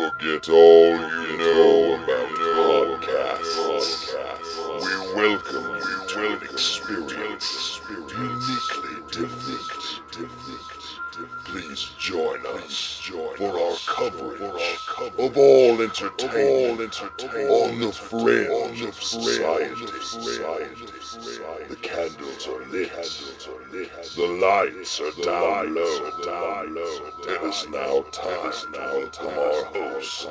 Forget all you know about podcasts. We welcome you to an experience uniquely different. Please join us for our coverage of all entertainment on the fringe of society. The candles are lit, the lights are down low. It is now time to welcome our host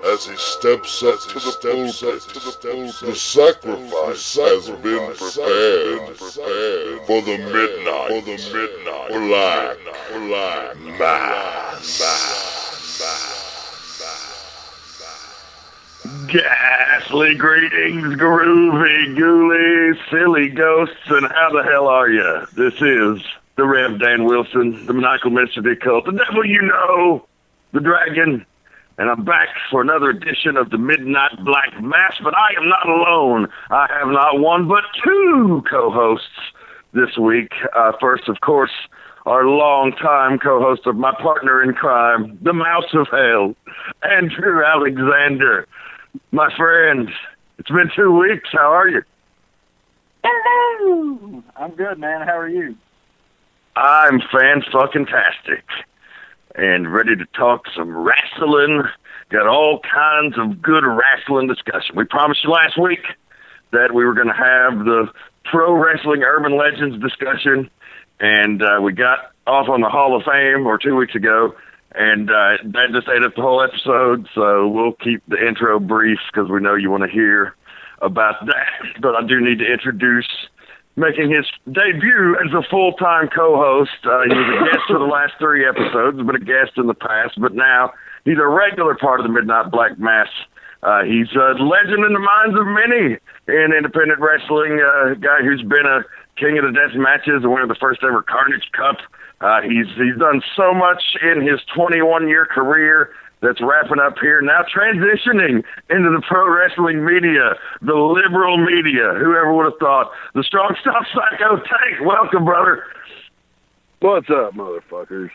as he steps up to the pulpit. The sacrifice has been prepared for the Black Mass. Ghastly greetings, groovy, ghouly, silly ghosts, and how the hell are you? This is the Rev Dan Wilson, the maniacal Mr. the Occult, the devil you know, the dragon, and I'm back for another edition of the Midnight Black Mass, but I am not alone. I have not one, but two co-hosts this week. First, of course, our longtime co-host of my partner in crime, the Mouse of Hell, Andrew Alexander. My friend, it's been 2 weeks. How are you? Hello. I'm good, man. How are you? I'm fan-fucking-tastic and ready to talk some wrestling. Got all kinds of good wrestling discussion. We promised you last week that we were going to have the Pro Wrestling Urban Legends discussion, and we got off on the Hall of Fame 2 weeks ago, and that just ate up the whole episode, so we'll keep the intro brief because we know you want to hear about that. But I do need to introduce, making his debut as a full-time co-host. He was a guest for the last 3 episodes, been a guest in the past, but now he's a regular part of the Midnight Black Mass. He's a legend in the minds of many in independent wrestling, a guy who's been a king of the death matches and winner of the first ever Carnage Cup. He's done so much in his 21-year career that's wrapping up here, now transitioning into the pro wrestling media, the liberal media. Whoever would have thought? The Strong Stop Psycho Tank. Welcome, brother. What's up, motherfuckers?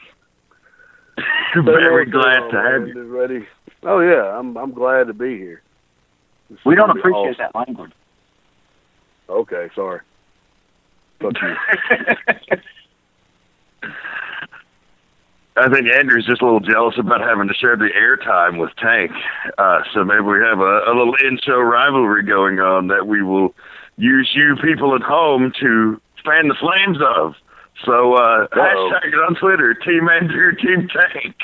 Very glad to have you. Ready? Oh yeah, I'm glad to be here. We don't appreciate that language. Okay, sorry. Fuck you. I think Andrew's just a little jealous about having to share the airtime with Tank. So maybe we have a little in-show rivalry going on that we will use you people at home to fan the flames of. So hashtag it on Twitter, Team Andrew, Team Tank.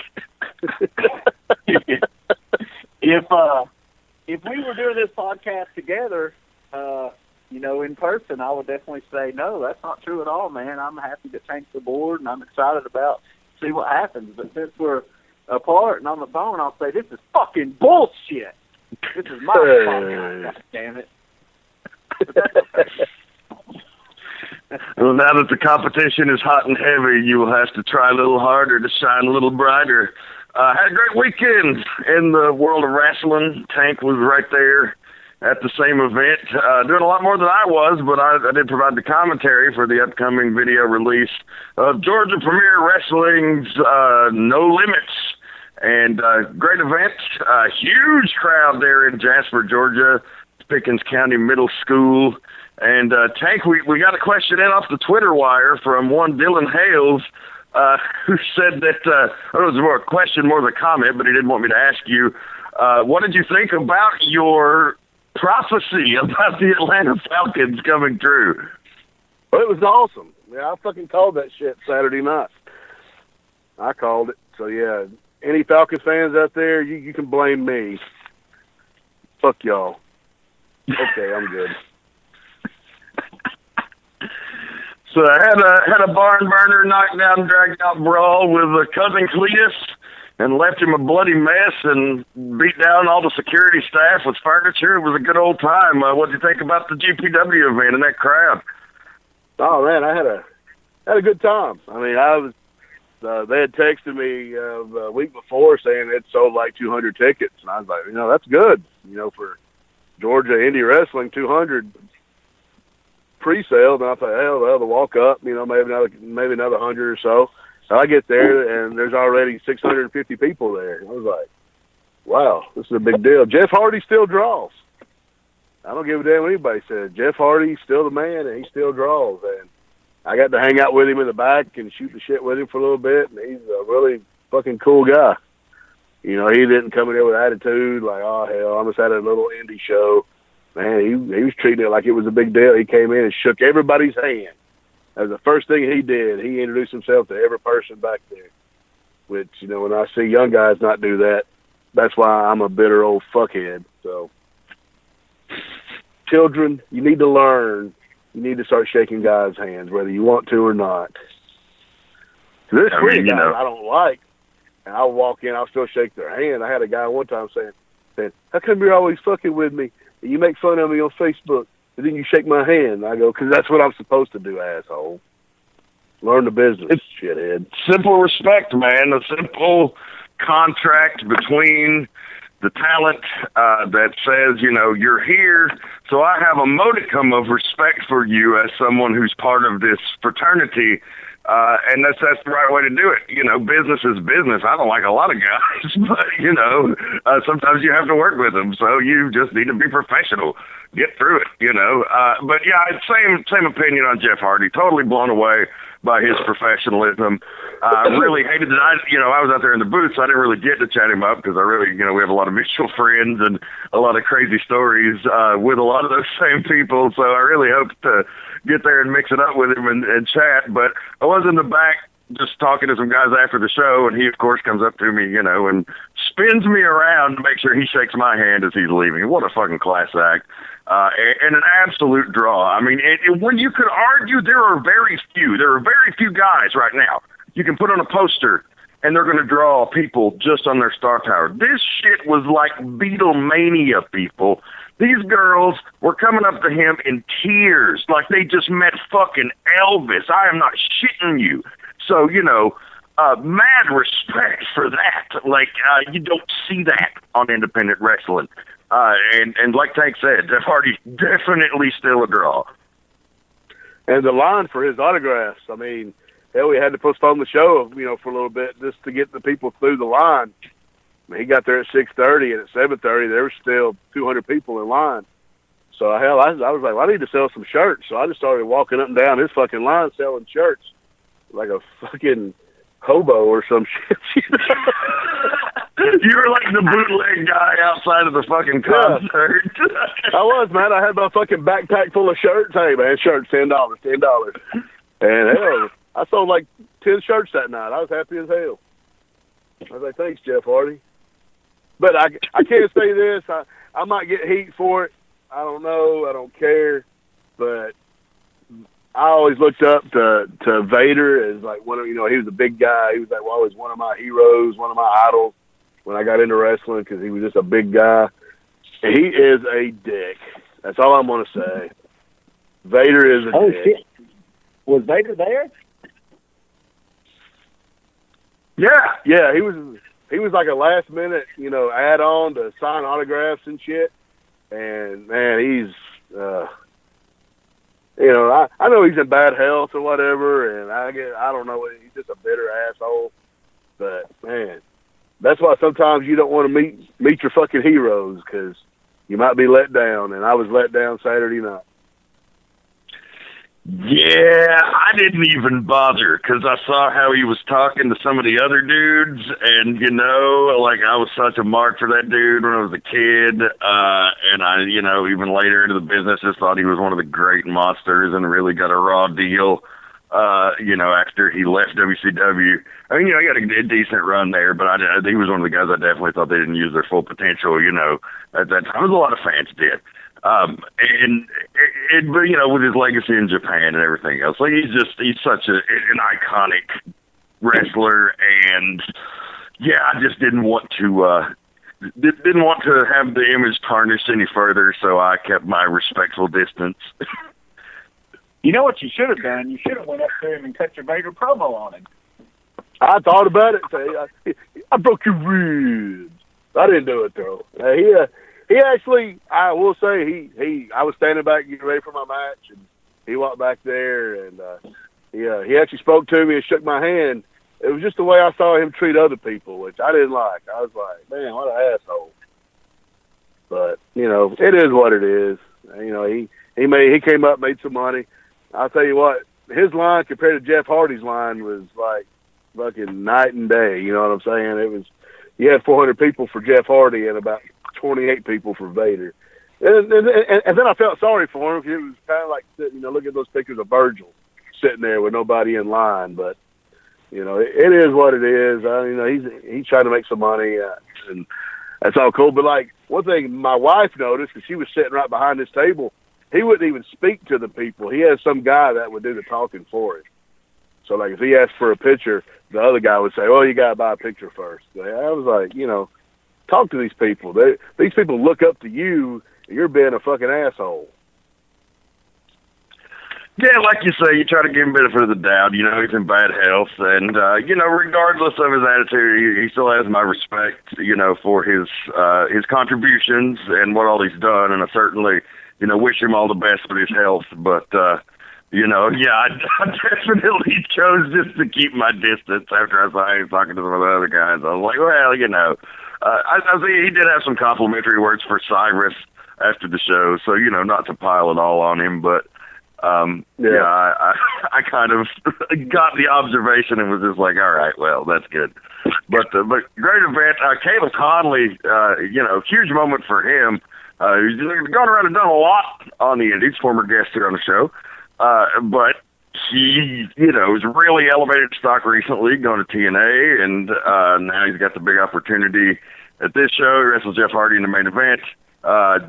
If we were doing this podcast together, in person, I would definitely say, no, that's not true at all, man. I'm happy to tank the board, and I'm excited about see what happens. But since we're apart and on the phone, I'll say, this is fucking bullshit. This is my podcast, God damn it. Well, now that the competition is hot and heavy, you will have to try a little harder to shine a little brighter. Had a great weekend in the world of wrestling. Tank was right there at the same event, doing a lot more than I was, but I did provide the commentary for the upcoming video release of Georgia Premier Wrestling's No Limits. And great event, huge crowd there in Jasper, Georgia, Pickens County Middle School. And Tank, we got a question in off the Twitter wire from one Dylan Hales, who said that, it was more a question, more of a comment, but he didn't want me to ask you, what did you think about your prophecy about the Atlanta Falcons coming true? Well, it was awesome. Yeah, I fucking called that shit Saturday night. I called it. So, yeah, any Falcons fans out there, you can blame me. Fuck y'all. Okay, I'm good. So I had a barn burner, knockdown, dragged out brawl with cousin Cletus and left him a bloody mess and beat down all the security staff with furniture. It was a good old time. What did you think about the GPW event and that crowd? Oh man, I had a good time. I mean, I was they had texted me a week before saying it sold like 200 tickets, and I was like, that's good. For Georgia indie wrestling, 200 pre-sale. And I thought, hell, they'll walk up, maybe another 100 or so. So I get there, and there's already 650 people there. I was like, wow, this is a big deal. Jeff Hardy still draws. I don't give a damn what anybody says. Jeff Hardy's still the man, and he still draws. And I got to hang out with him in the back and shoot the shit with him for a little bit, and he's a really fucking cool guy. You know, he didn't come in there with attitude like, oh, hell, I just had a little indie show. Man, he was treating it like it was a big deal. He came in and shook everybody's hand. That was the first thing he did. He introduced himself to every person back there, which, you know, when I see young guys not do that, that's why I'm a bitter old fuckhead. So, children, you need to learn. You need to start shaking guys' hands, whether you want to or not. There's plenty of guys I don't like, and I'll walk in, I'll still shake their hand. I had a guy one time saying, how come you're always fucking with me? And you make fun of me on Facebook, and then you shake my hand. I go, because that's what I'm supposed to do, asshole. Learn the business, shithead. Simple respect, man. A simple contract between the talent that says, you know, you're here, so I have a modicum of respect for you as someone who's part of this fraternity, and that's the right way to do it. You know, business is business. I don't like a lot of guys, but, you know, sometimes you have to work with them, so you just need to be professional. Get through it, you know. But, yeah, same opinion on Jeff Hardy. Totally blown away by his professionalism. I really hated that I was out there in the booth, so I didn't really get to chat him up because we have a lot of mutual friends and a lot of crazy stories with a lot of those same people. So I really hope to get there and mix it up with him and chat. But I was in the back just talking to some guys after the show, and he, of course, comes up to me, you know, and spins me around to make sure he shakes my hand as he's leaving. What a fucking class act. And an absolute draw. I mean, when you could argue, there are very few guys right now you can put on a poster and they're going to draw people just on their star power. This shit was like Beatlemania, people. These girls were coming up to him in tears like they just met fucking Elvis. I am not shitting you. So, you know, mad respect for that. Like, you don't see that on independent wrestling. And like Tank said, Jeff Hardy's definitely still a draw. And the line for his autographs, I mean, hell, we had to postpone the show, you know, for a little bit just to get the people through the line. I mean, he got there at 6:30, and at 7:30, there were still 200 people in line. So, hell, I was like, well, I need to sell some shirts. So I just started walking up and down his fucking line selling shirts like a fucking hobo or some shit. You were like the bootleg guy outside of the fucking concert. I was, man. I had my fucking backpack full of shirts. Hey, man, shirts, $10. And hell, I sold like 10 shirts that night. I was happy as hell. I was like, thanks, Jeff Hardy. But I can't say this. I might get heat for it. I don't know. I don't care. But I always looked up to Vader as like one of, you know, he was a big guy. He was like always one of my heroes, one of my idols when I got into wrestling because he was just a big guy. And he is a dick. That's all I'm going to say. Vader is a dick. Oh, shit. Was Vader there? Yeah. He was like a last minute, you know, add on to sign autographs and shit. And man, he's, you know, I know he's in bad health or whatever, and I don't know, he's just a bitter asshole. But man, that's why sometimes you don't want to meet your fucking heroes because you might be let down. And I was let down Saturday night. Yeah, I didn't even bother because I saw how he was talking to some of the other dudes, and, you know, like I was such a mark for that dude when I was a kid, and I, you know, even later into the business, just thought he was one of the great monsters and really got a raw deal, you know, after he left WCW. I mean, you know, he got a decent run there, but he was one of the guys I definitely thought they didn't use their full potential, you know, at that time. A lot of fans did. But you know, with his legacy in Japan and everything else, like he's such an iconic wrestler, and yeah, I just didn't want to have the image tarnished any further, so I kept my respectful distance. You know what you should have done? You should have went up to him and cut your Vader promo on him. I thought about it. I broke your ribs. I didn't do it though. He actually, I will say, I was standing back getting ready for my match, and he walked back there, and he actually spoke to me and shook my hand, it was just the way I saw him treat other people, which I didn't like. I was like, man, what an asshole. But, you know, it is what it is. You know, he came up, made some money. I'll tell you what, his line compared to Jeff Hardy's line was like fucking night and day. You know what I'm saying? It was, you had 400 people for Jeff Hardy and about 28 people for Vader. And then I felt sorry for him because it was kind of like, you know, look at those pictures of Virgil sitting there with nobody in line. But, you know, it is what it is. You know, he's trying to make some money, and that's all cool. But, like, one thing my wife noticed, because she was sitting right behind this table, he wouldn't even speak to the people. He had some guy that would do the talking for him. So, like, if he asked for a picture, the other guy would say, "Oh, you got to buy a picture first." I was like, you know, talk to these people. These people look up to you, and you're being a fucking asshole. Yeah, like you say, you try to give him benefit of the doubt. You know, he's in bad health, and you know, regardless of his attitude, he still has my respect. You know, for his contributions and what all he's done, and I certainly, you know, wish him all the best with his health. But you know, yeah, I definitely chose just to keep my distance after I saw him talking to some of the other guys. I was like, well, you know, I think he did have some complimentary words for Cyrus after the show, so you know, not to pile it all on him, but. Yeah, I kind of got the observation and was just like, all right, well, that's good. But great event. Caleb Conley, you know, huge moment for him. He's gone around and done a lot on the Indies, former guest here on the show. But he, you know, was really elevated to stock recently, going to TNA, and now he's got the big opportunity at this show. He wrestles Jeff Hardy in the main event.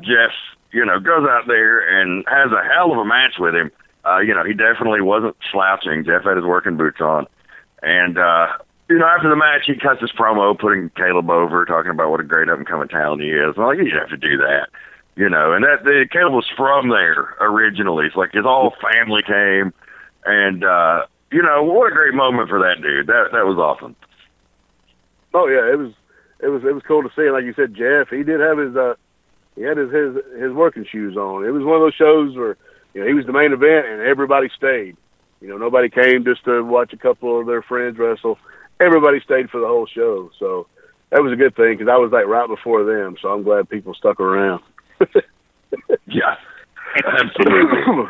Jeff, you know, goes out there and has a hell of a match with him. You know, he definitely wasn't slouching. Jeff had his working boots on. And, you know, after the match, he cuts his promo, putting Caleb over, talking about what a great up-and-coming talent he is. I'm like, you didn't have to do that. You know, and Caleb was from there originally. It's like his whole family came. And, you know, what a great moment for that dude. That was awesome. Oh, yeah, it was cool to see. Like you said, Jeff, he did have his he had his working shoes on. It was one of those shows where, you know, he was the main event and everybody stayed. You know, nobody came just to watch a couple of their friends wrestle. Everybody stayed for the whole show. So that was a good thing because I was like right before them. So I'm glad people stuck around. Yeah, absolutely.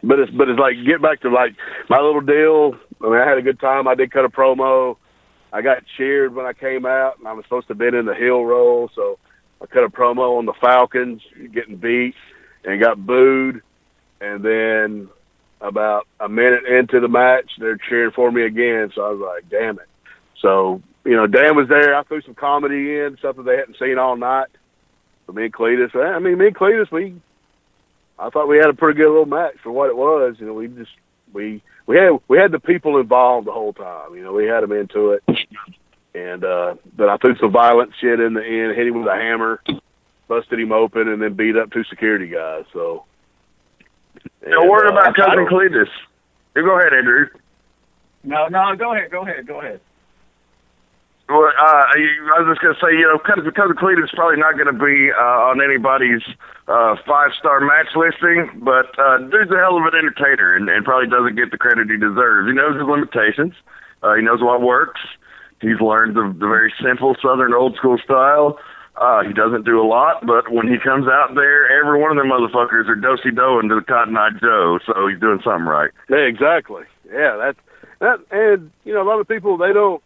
But it's like, get back to like my little deal. I mean, I had a good time. I did cut a promo. I got cheered when I came out, and I was supposed to have been in the heel roll, so I cut a promo on the Falcons getting beat and got booed. And then about a minute into the match, they're cheering for me again. So I was like, damn it. So, you know, Dan was there. I threw some comedy in, something they hadn't seen all night. So me and Cletus, I thought we had a pretty good little match for what it was. You know, we had the people involved the whole time. You know, we had them into it. And but I threw some violent shit in the end, hit him with a hammer, busted him open, and then beat up 2 security guys. So, no word about Cousin Cletus. You go ahead, Andrew. No, go ahead. Well, I was just going to say, you know, because Cletus is probably not going to be on anybody's 5-star match listing, but dude's a hell of an entertainer and probably doesn't get the credit he deserves. He knows his limitations. He knows what works. He's learned the very simple Southern old-school style. He doesn't do a lot, but when he comes out there, every one of them motherfuckers are do-si-do into the Cotton Eye Joe, so he's doing something right. Yeah, exactly. Yeah, that, and, you know, a lot of people, they don't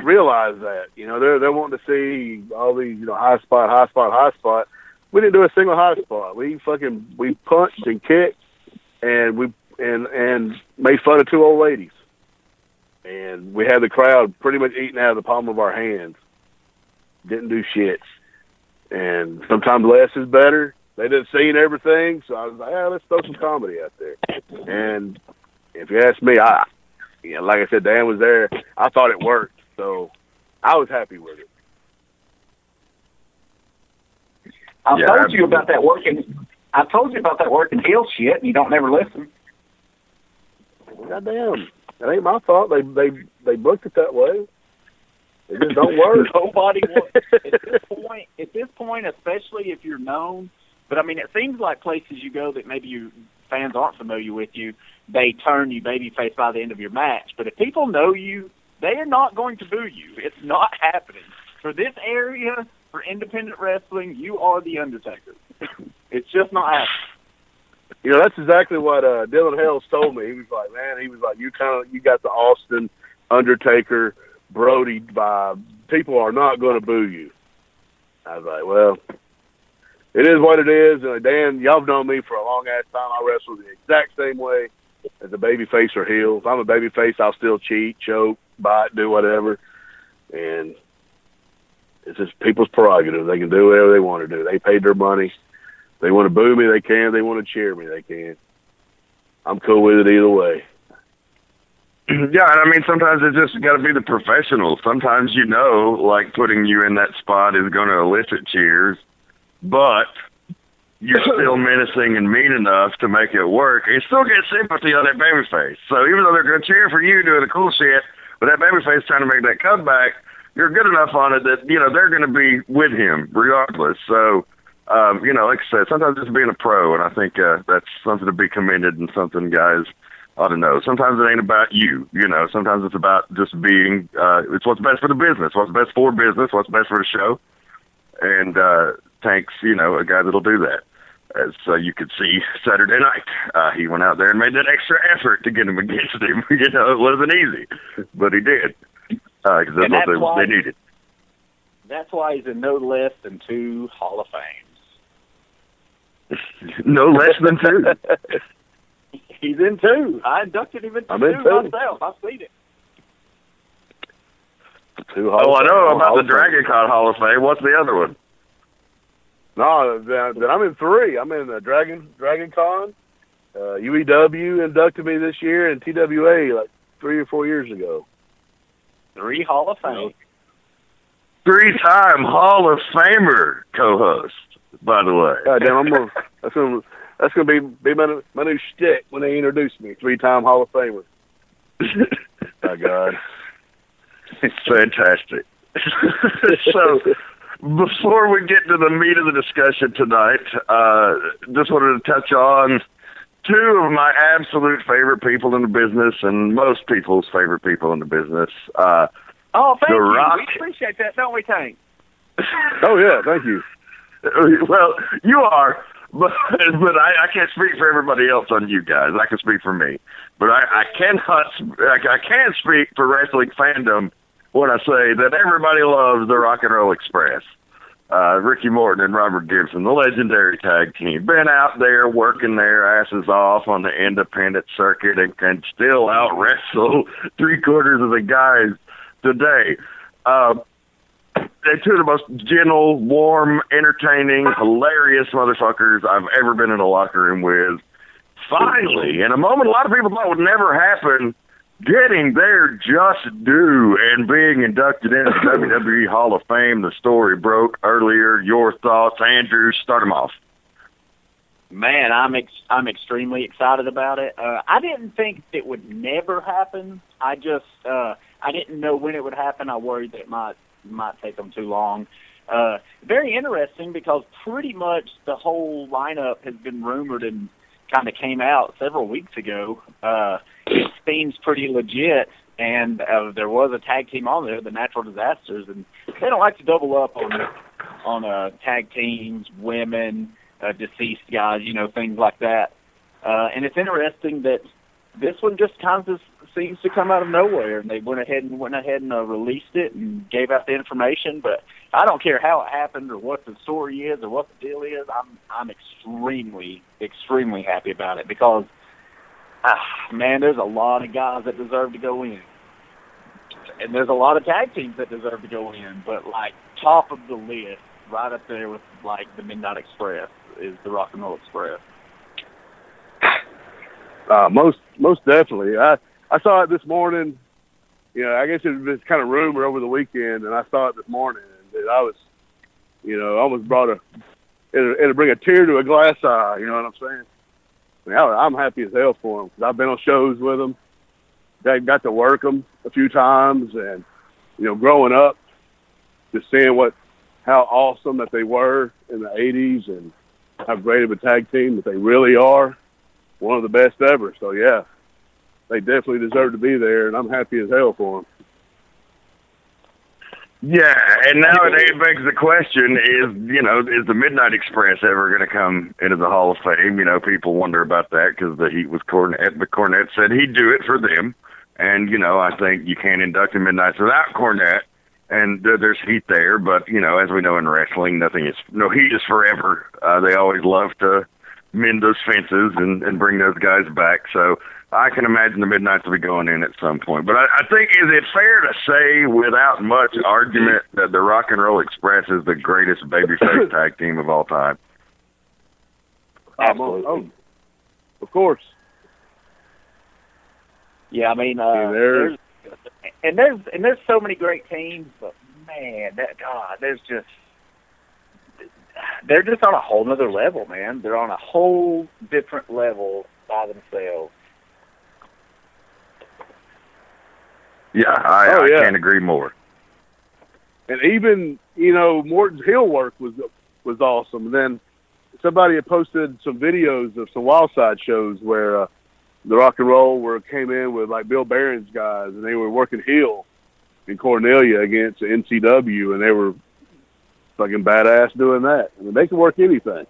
realize that. You know, they're wanting to see all these, you know, high spot. We didn't do a single high spot. We punched and kicked, and we made fun of 2 old ladies. And we had the crowd pretty much eating out of the palm of our hands. Didn't do shit. And sometimes less is better. They didn't see everything, so I was like, let's throw some comedy out there. And if you ask me, you know, like I said, Dan was there. I thought it worked, so I was happy with it. I told you about that working heel shit, and you don't never listen. Goddamn, it ain't my fault. They booked it that way. It just don't work. Nobody wants at this point, especially if you're known. But I mean, it seems like places you go that maybe you fans aren't familiar with you, they turn you babyface by the end of your match. But if people know you, they are not going to boo you. It's not happening. For this area, for independent wrestling, you are the Undertaker. It's just not happening. That's exactly what Dylan Hales told me. He was like, man, you got the Austin Undertaker Brody vibe. People are not going to boo you. I was like, well, it is what it is. And Dan, y'all have known me for a long-ass time. I wrestle the exact same way as a babyface or heel. If I'm a babyface, I'll still cheat, choke, bite, do whatever. And it's just people's prerogative. They can do whatever they want to do. They paid their money. They want to boo me, they can. They want to cheer me, they can. I'm cool with it either way. Yeah, and I mean, sometimes it's just got to be the professional. Sometimes, like putting you in that spot is going to elicit cheers, but you're still menacing and mean enough to make it work. And you still get sympathy on that babyface. So even though they're going to cheer for you doing the cool shit, but that babyface trying to make that comeback, you're good enough on it that, they're going to be with him regardless. So, like I said, sometimes just being a pro, and I think that's something to be commended and something guys ought to know. Sometimes it ain't about you, Sometimes it's about just being, it's what's best for the business, what's best for business, what's best for the show. And Tank's, a guy that'll do that. As you could see Saturday night, he went out there and made that extra effort to get him against him. It wasn't easy, but he did. Because that's what they needed. That's why he's in no less than 2 Hall of Fames. No less than 2. He's in 2. I inducted him into 2 myself. I've seen it. 2 Hall of Fame. I know about the Dragon Con Hall of Fame. What's the other one? No, then I'm in 3. I'm in the Dragon Con. UEW inducted me this year, and TWA like 3 or 4 years ago. 3 Hall of Fame. 3-time Hall of Famer co-host, by the way. God damn, that's gonna be my new shtick when they introduce me. 3-time Hall of Famer. My God, it's fantastic. So, before we get to the meat of the discussion tonight, just wanted to touch on 2 of my absolute favorite people in the business, and most people's favorite people in the business. Thank you. Rock. We appreciate that, don't we, Tank? Oh, yeah, thank you. Well, you are, but I can't speak for everybody else on you guys. I can speak for me. But I can speak for wrestling fandom when I say that everybody loves the Rock and Roll Express. Ricky Morton and Robert Gibson, the legendary tag team, been out there working their asses off on the independent circuit and can still out-wrestle 3/4 of the guys today. They're 2 of the most gentle, warm, entertaining, hilarious motherfuckers I've ever been in a locker room with. Finally, in a moment a lot of people thought would never happen, getting their just due and being inducted into the WWE Hall of Fame. The story broke earlier. Your thoughts, Andrew? Start them off. Man, I'm extremely excited about it. I didn't think it would never happen. I just I didn't know when it would happen. I worried that it might take them too long. Very interesting because pretty much the whole lineup has been rumored and kind of came out several weeks ago. It seems pretty legit, and there was a tag team on there, the Natural Disasters, and they don't like to double up on tag teams, women, deceased guys, things like that. And it's interesting that this one just kind of seems to come out of nowhere, and they went ahead and released it and gave out the information. But I don't care how it happened or what the story is or what the deal is. I'm extremely, extremely happy about it because, man, there's a lot of guys that deserve to go in, and there's a lot of tag teams that deserve to go in. But like top of the list, right up there with like the Midnight Express, is the Rock and Roll Express. Most definitely. I saw it this morning. I guess it was kind of rumor over the weekend, and I saw it this morning, and I was, almost brought it'll bring a tear to a glass eye. You know what I'm saying? I mean, I'm happy as hell for them because I've been on shows with them. I got to work them a few times, and growing up, just seeing how awesome that they were in the '80s and how great of a tag team that they really are. one of the best ever. So, yeah, they definitely deserve to be there, and I'm happy as hell for them. Yeah, and now it begs the question, is the Midnight Express ever going to come into the Hall of Fame? People wonder about that because the heat was Cornette, but Cornette said he'd do it for them. And, I think you can't induct the Midnights without Cornette, and there's heat there. But, as we know in wrestling, no heat is forever. They always love to mend those fences and bring those guys back. So I can imagine the Midnights will be going in at some point. But I think, is it fair to say, without much argument, that the Rock and Roll Express is the greatest babyface tag team of all time? Absolutely. Oh, of course. Yeah, I mean, there's so many great teams, but man, they're just on a whole nother level, man. They're on a whole different level by themselves. Yeah, I can't agree more. And even, Morton's heel work was awesome. And then somebody had posted some videos of some Wildside shows where the Rock and Roll came in with like Bill Barron's guys, and they were working heel in Cornelia against the NCW, and they were fucking badass doing that. I mean, they can work anything.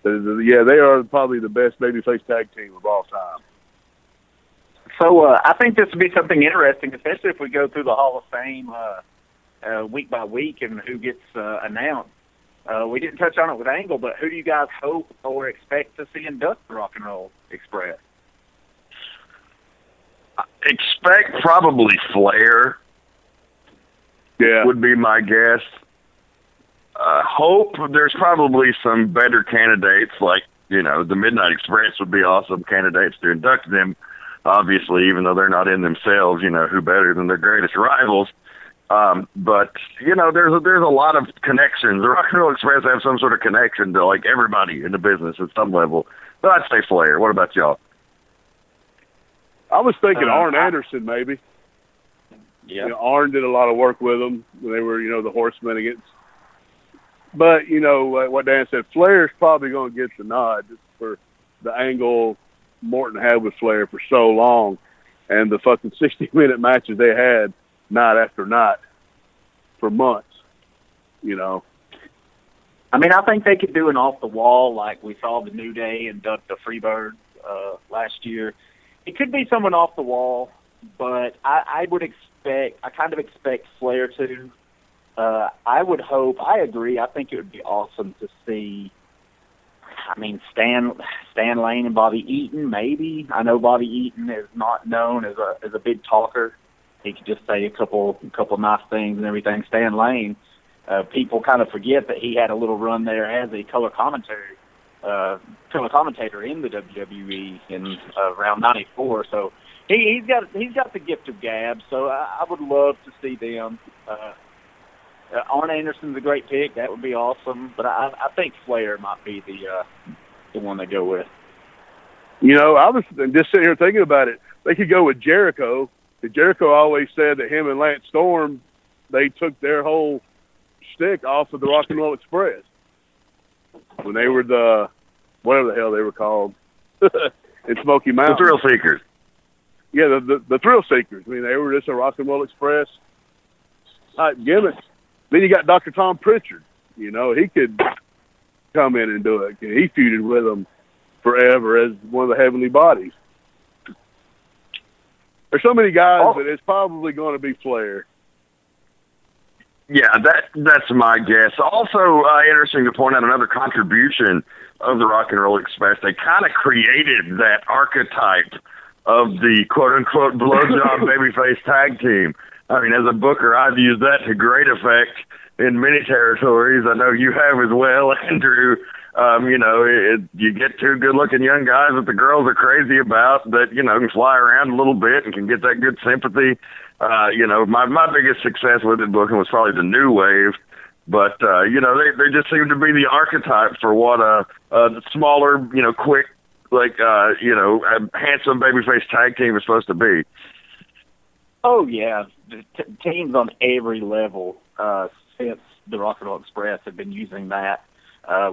Yeah, they are probably the best babyface tag team of all time. So I think this would be something interesting, especially if we go through the Hall of Fame week by week and who gets announced. We didn't touch on it with Angle, but who do you guys hope or expect to see induct the Rock and Roll Express? Expect probably Flair. Yeah, would be my guess. Hope there's probably some better candidates, like, the Midnight Express would be awesome candidates to induct them. Obviously, even though they're not in themselves, who better than their greatest rivals. But, there's a lot of connections. The Rock and Roll Express have some sort of connection to, like, everybody in the business at some level. So I'd say Flair. What about y'all? I was thinking Arn Anderson, maybe. Yeah. Arn did a lot of work with them when they were, the Horsemen against. But, what Dan said, Flair's probably going to get the nod just for the angle Morton had with Flair for so long, and the fucking 60-minute matches they had night after night for months, I mean, I think they could do an off-the-wall like we saw the New Day induct the Freebirds last year. It could be someone off the wall, but I kind of expect Flair to. I agree, I think it would be awesome to see, I mean, Stan Layne and Bobby Eaton, maybe. I know Bobby Eaton is not known as a big talker. He could just say a couple nice things and everything. Stan Layne, people kind of forget that he had a little run there as a color commentator in the WWE in around '94. So he's got the gift of gab. So I would love to see them. Arn Anderson's a great pick. That would be awesome. But I think Flair might be the one to go with. I was just sitting here thinking about it. They could go with Jericho. Jericho always said that him and Lance Storm, they took their whole shtick off of the Rock and Roll Express when they were whatever the hell they were called in Smoky Mountain. The Thrill Seekers. Yeah, the Thrill Seekers. I mean, they were just a Rock and Roll Express type gimmick. Then you got Dr. Tom Pritchard. He could come in and do it. He feuded with them forever as one of the Heavenly Bodies. There's so many guys that it's probably going to be Flair. Yeah, that's my guess. Also, interesting to point out another contribution of the Rock and Roll Express. They kind of created that archetype of the quote-unquote blowjob babyface tag team. I mean, as a booker, I've used that to great effect in many territories. I know you have as well, Andrew. You get two good-looking young guys that the girls are crazy about that, can fly around a little bit and can get that good sympathy. My biggest success with it booking was probably the New Wave. But, they just seem to be the archetype for what a smaller, quick, handsome babyface tag team is supposed to be. Oh, yeah. Teams on every level since the Rock and Roll Express have been using that,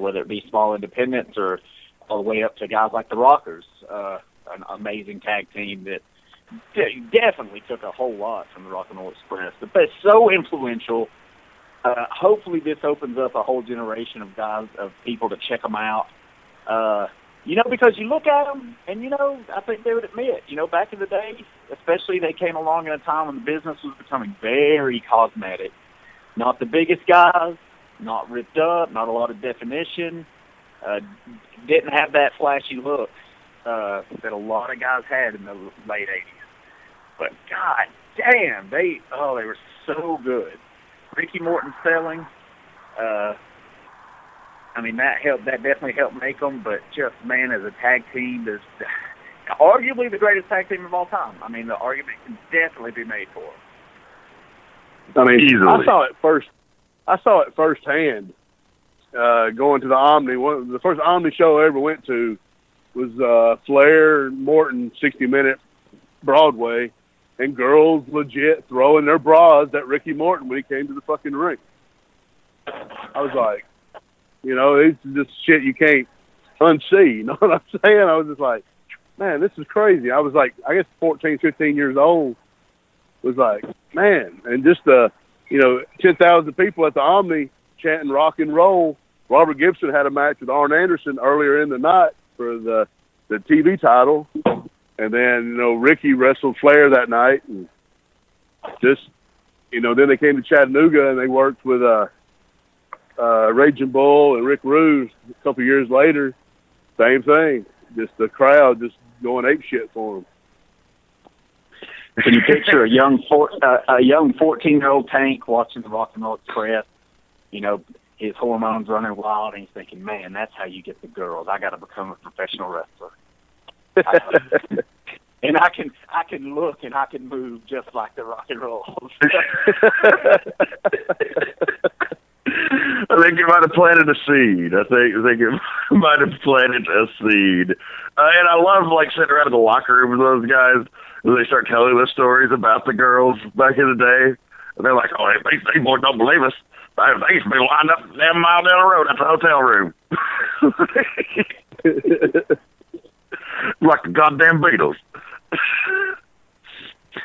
whether it be small independents or all the way up to guys like the Rockers. an amazing tag team that definitely took a whole lot from the Rock and Roll Express. But they're so influential. Hopefully this opens up a whole generation of guys, of people to check them out. Because you look at them, and, I think they would admit, back in the day, especially they came along in a time when the business was becoming very cosmetic. Not the biggest guys, not ripped up, not a lot of definition, didn't have that flashy look that a lot of guys had in the late 80s. But, God damn, they were so good. Ricky Morton's selling, that definitely helped make them, but just, man, as a tag team, there's arguably the greatest tag team of all time. The argument can definitely be made for them. Easily. I saw it firsthand, going to the Omni. The first Omni show I ever went to was Flair and Morton 60-minute Broadway, and girls legit throwing their bras at Ricky Morton when he came to the fucking ring. I was like, it's just shit you can't unsee. You know what I'm saying? I was just like, man, this is crazy. I was like, I guess 14, 15 years old. Was like, man, and just 10,000 people at the Omni chanting rock and roll. Robert Gibson had a match with Arn Anderson earlier in the night for the TV title. And then, Ricky wrestled Flair that night. And just, then they came to Chattanooga and they worked with Raging Bull and Rick Rude a couple of years later. Same thing. Just the crowd just going ape shit for them. Can you picture a young 14-year-old Tank watching the Rock and Roll Express? His hormones running wild, and he's thinking, man, that's how you get the girls. I got to become a professional wrestler. And I can look and I can move just like the Rock and Rolls. I think you might have planted a seed. I think it might have planted a seed. And I love, sitting around in the locker room with those guys when they start telling us stories about the girls back in the day. And they're like, oh, these boys don't believe us. They used to be lined up 7 miles down the road at the hotel room. Like the goddamn Beatles.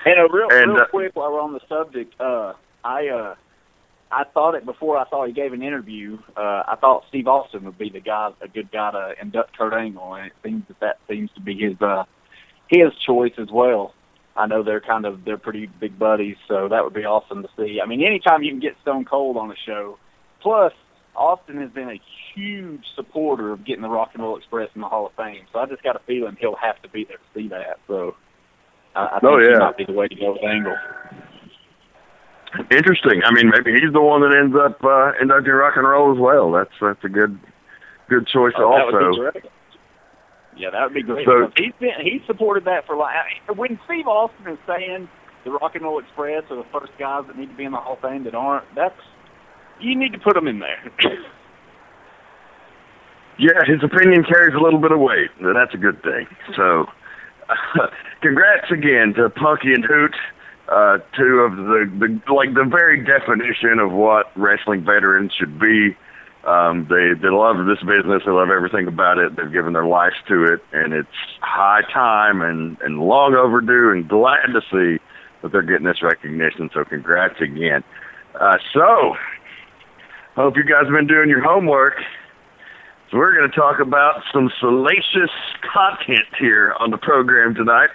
And real quick, while we're on the subject, I thought it before I saw he gave an interview. I thought Steve Austin would be a good guy to induct Kurt Angle, and it seems that seems to be his choice as well. I know they're pretty big buddies, so that would be awesome to see. Anytime you can get Stone Cold on a show, plus Austin has been a huge supporter of getting the Rock and Roll Express in the Hall of Fame, so I just got a feeling he'll have to be there to see that. So I think he might be the way to go with Angle. Interesting. Maybe he's the one that ends up inducting Rock and Roll as well. That's a good choice also. That would be great. Yeah, that would be great. So, he's supported that for when Steve Austin is saying the Rock and Roll Express are the first guys that need to be in the Hall of Fame that aren't. You need to put them in there. Yeah, his opinion carries a little bit of weight. That's a good thing. So, congrats again to Punky and Hoot, two of the very definition of what wrestling veterans should be. They love this business. They love everything about it. They've given their lives to it, and it's high time and long overdue, and glad to see that they're getting this recognition. So, congrats again. So, hope you guys have been doing your homework. So we're going to talk about some salacious content here on the program tonight.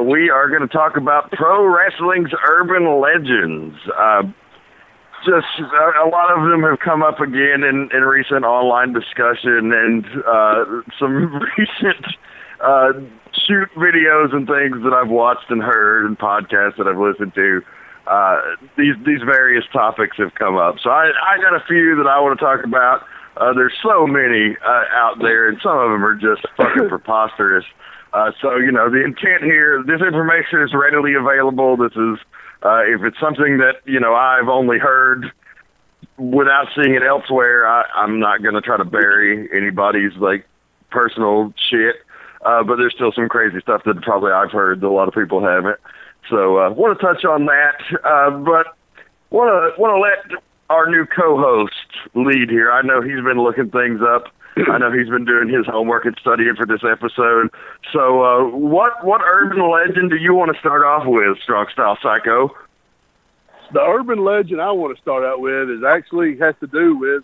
We are going to talk about pro wrestling's urban legends. Just a lot of them have come up again in recent online discussion and some recent shoot videos and things that I've watched and heard and podcasts that I've listened to. These various topics have come up. So I got a few that I want to talk about. There's so many out there, and some of them are just fucking preposterous. So, the intent here, this information is readily available. This is, if it's something that, I've only heard without seeing it elsewhere, I'm not going to try to bury anybody's, personal shit. But there's still some crazy stuff that probably I've heard that a lot of people haven't. So, want to touch on that, but want to let our new co-host lead here. I know he's been looking things up I know he's been doing his homework and studying for this episode. So, what urban legend do you want to start off with, Strong Style Psycho? The urban legend I want to start out with has to do with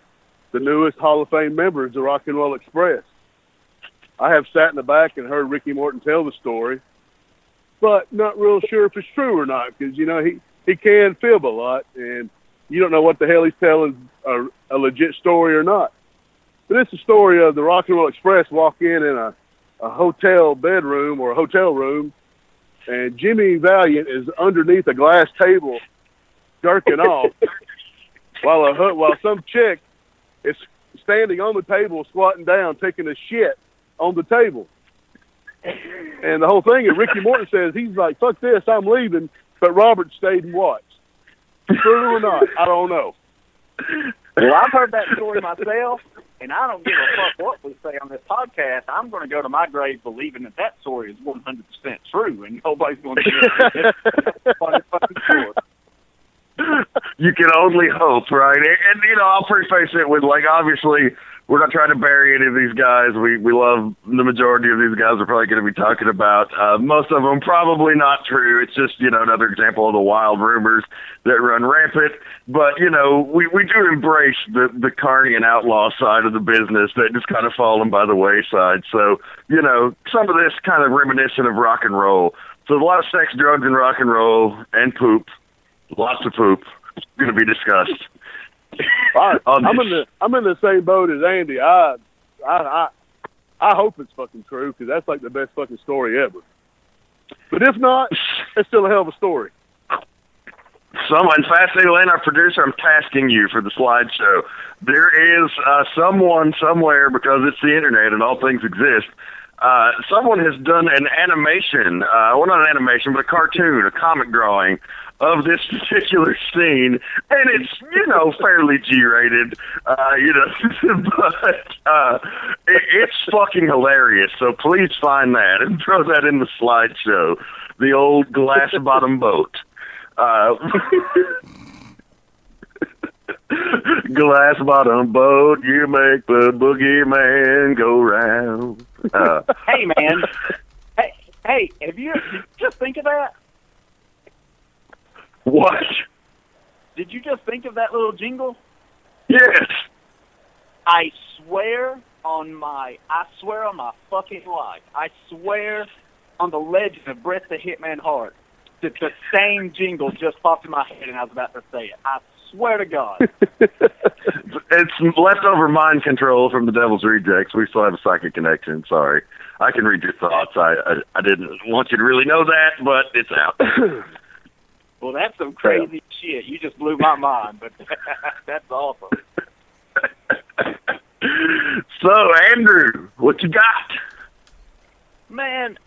the newest Hall of Fame members, the Rock and Roll Express. I have sat in the back and heard Ricky Morton tell the story, but not real sure if it's true or not, because, he can fib a lot, and you don't know what the hell he's telling, a legit story or not. But it's the story of the Rock and Roll Express walk in a hotel bedroom or a hotel room, and Jimmy Valiant is underneath a glass table jerking off while some chick is standing on the table, squatting down, taking a shit on the table. And the whole thing, and Ricky Morton says, he's like, fuck this, I'm leaving, but Robert stayed and watched. True or not, I don't know. Well, I've heard that story myself, and I don't give a fuck what we say on this podcast. I'm going to go to my grave believing that story is 100% true, and nobody's going to get it. Funny fucking story. You can only hope, right? And I'll preface it with, obviously, we're not trying to bury any of these guys. We love the majority of these guys we're probably going to be talking about. Most of them probably not true. It's just, another example of the wild rumors that run rampant. But, we do embrace the carny and outlaw side of the business that just kind of fallen by the wayside. So, some of this kind of reminiscent of rock and roll. So a lot of sex, drugs, and rock and roll, and poop. Lots of poop going to be discussed. I'm in the same boat as Andy. I hope it's fucking true, because that's like the best fucking story ever. But if not, it's still a hell of a story. Someone, Fascinating Layne, our producer, I'm tasking you for the slideshow. There is someone somewhere, because it's the internet and all things exist. Someone has done an animation, well, not an animation, but a cartoon, a comic drawing of this particular scene, and it's, fairly G-rated, but it's fucking hilarious, so please find that and throw that in the slideshow. The old glass-bottom boat. Glass-bottom boat, you make the boogeyman go round. Hey, man. Hey, did you just think of that? What? Did you just think of that little jingle? Yes. I swear on my fucking life. I swear on the legend of Bret the Hitman Hart that the same jingle just popped in my head and I was about to say it. I swear to God. It's leftover mind control from the Devil's Rejects. We still have a psychic connection. Sorry. I can read your thoughts. I didn't want you to really know that, but it's out. Well, that's some crazy shit. You just blew my mind, but that's awesome. So, Andrew, what you got? Man,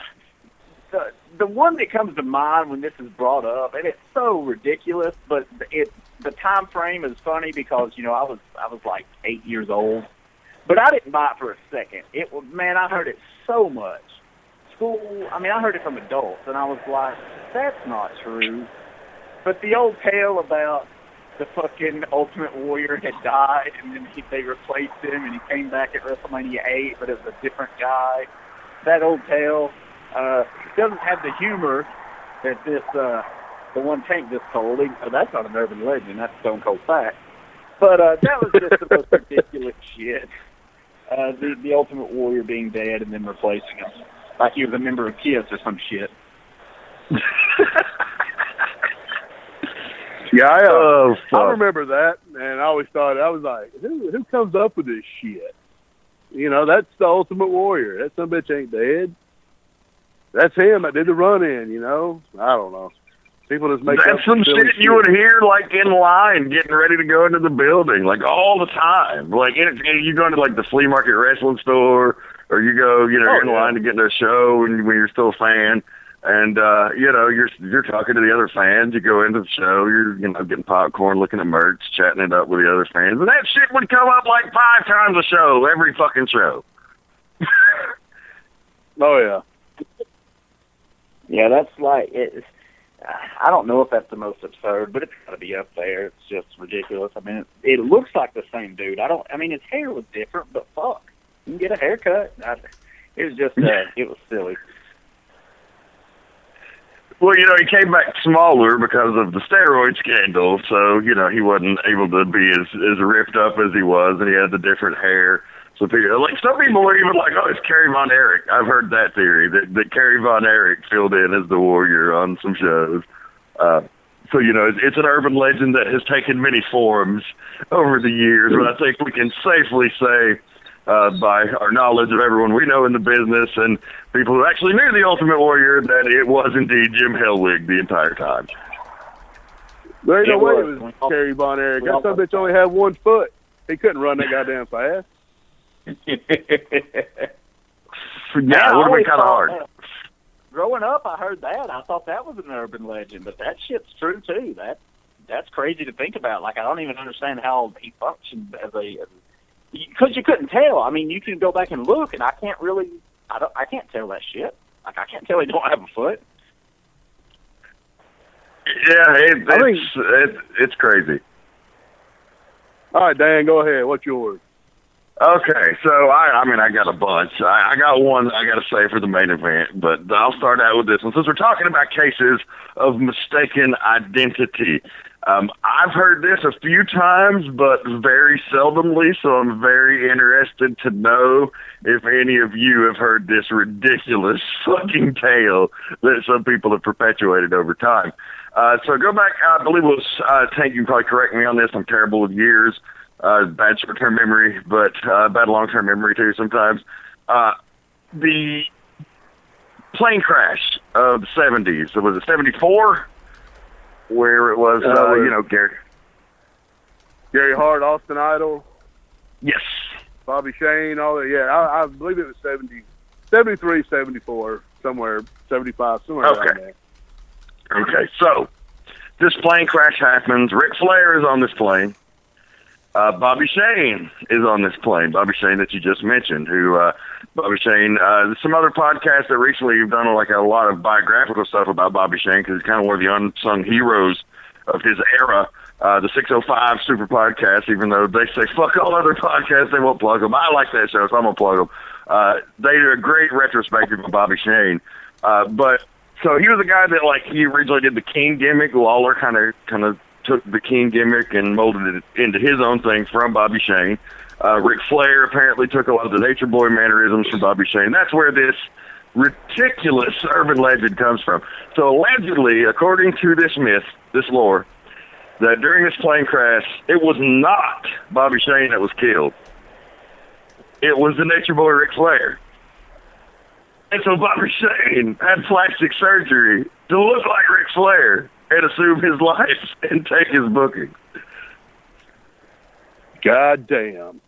the one that comes to mind when this is brought up, and it's so ridiculous, but the time frame is funny because, I was like 8 years old, but I didn't buy it for a second. I heard it so much. I heard it from adults, and I was like, that's not true. But the old tale about the fucking Ultimate Warrior had died, and then they replaced him, and he came back at WrestleMania 8, but it was a different guy. That old tale doesn't have the humor that this the one Tank just told. That's not an urban legend. That's Stone Cold fact. But that was just the most ridiculous shit. The Ultimate Warrior being dead and then replacing him like he was a member of Kiss or some shit. Yeah, I remember that, and I always thought, I was like, who comes up with this shit? That's the Ultimate Warrior. That some bitch ain't dead. That's him that did the run-in, I don't know. People just make That's some shit you would hear, in line, getting ready to go into the building, all the time. You go into, the flea market wrestling store, or you go, you're in line to get into a show when you're still a fan. And, you're talking to the other fans. You go into the show, you're, getting popcorn, looking at merch, chatting it up with the other fans. And that shit would come up 5 times a show, every fucking show. Oh, yeah. Yeah, that's I don't know if that's the most absurd, but it's got to be up there. It's just ridiculous. It looks like the same dude. His hair was different, but fuck. can get a haircut. It was just, it was silly. Well, he came back smaller because of the steroid scandal, so, he wasn't able to be as ripped up as he was, and he had the different hair. So people, some people were even like, oh, it's Kerry Von Erich. I've heard that theory, that Kerry Von Erich filled in as the Warrior on some shows. So, it's an urban legend that has taken many forms over the years, but I think we can safely say, by our knowledge of everyone we know in the business and people who actually knew the Ultimate Warrior, that it was indeed Jim Hellwig the entire time. There ain't no way it was Kerry Von Erich. That son bitch only had 1 foot. He couldn't run that goddamn fast. Yeah, it would have been kind of hard. Growing up, I heard that. I thought that was an urban legend, but that shit's true, too. That's crazy to think about. I don't even understand how he functioned as because you couldn't tell. I mean, you can go back and look, and I can't tell that shit. I can't tell he don't have a foot. Yeah, it's crazy. All right, Dan, go ahead. What's yours? Okay, so I got a bunch. I got one I got to say for the main event, but I'll start out with this one. Since we're talking about cases of mistaken identity, I've heard this a few times, but very seldomly, so I'm very interested to know if any of you have heard this ridiculous fucking tale that some people have perpetuated over time. So go back, I believe it was, Tank, you can probably correct me on this, I'm terrible with years. Bad short-term memory, but bad long-term memory too sometimes. The plane crash of the 70s, was it 74? Where it was, Gary Hart, Austin Idol. Yes. Bobby Shane, all that. Yeah, I believe it was 73, 74, somewhere, 75, somewhere around there. Okay, so this plane crash happens. Ric Flair is on this plane. Bobby Shane is on this plane. Bobby Shane that you just mentioned, Bobby Shane, some other podcasts that recently have done a lot of biographical stuff about Bobby Shane because he's kind of one of the unsung heroes of his era. The 605 Super Podcast, even though they say fuck all other podcasts, they won't plug them. I like that show, so I'm going to plug them. They did a great retrospective of Bobby Shane. But so he was a guy that he originally did the King gimmick. Lawler kind of took the King gimmick and molded it into his own thing from Bobby Shane. Ric Flair apparently took a lot of the Nature Boy mannerisms from Bobby Shane. That's where this ridiculous urban legend comes from. So allegedly, according to this myth, this lore, that during this plane crash, it was not Bobby Shane that was killed. It was the Nature Boy Ric Flair. And so Bobby Shane had plastic surgery to look like Ric Flair and assume his life and take his booking. God damn.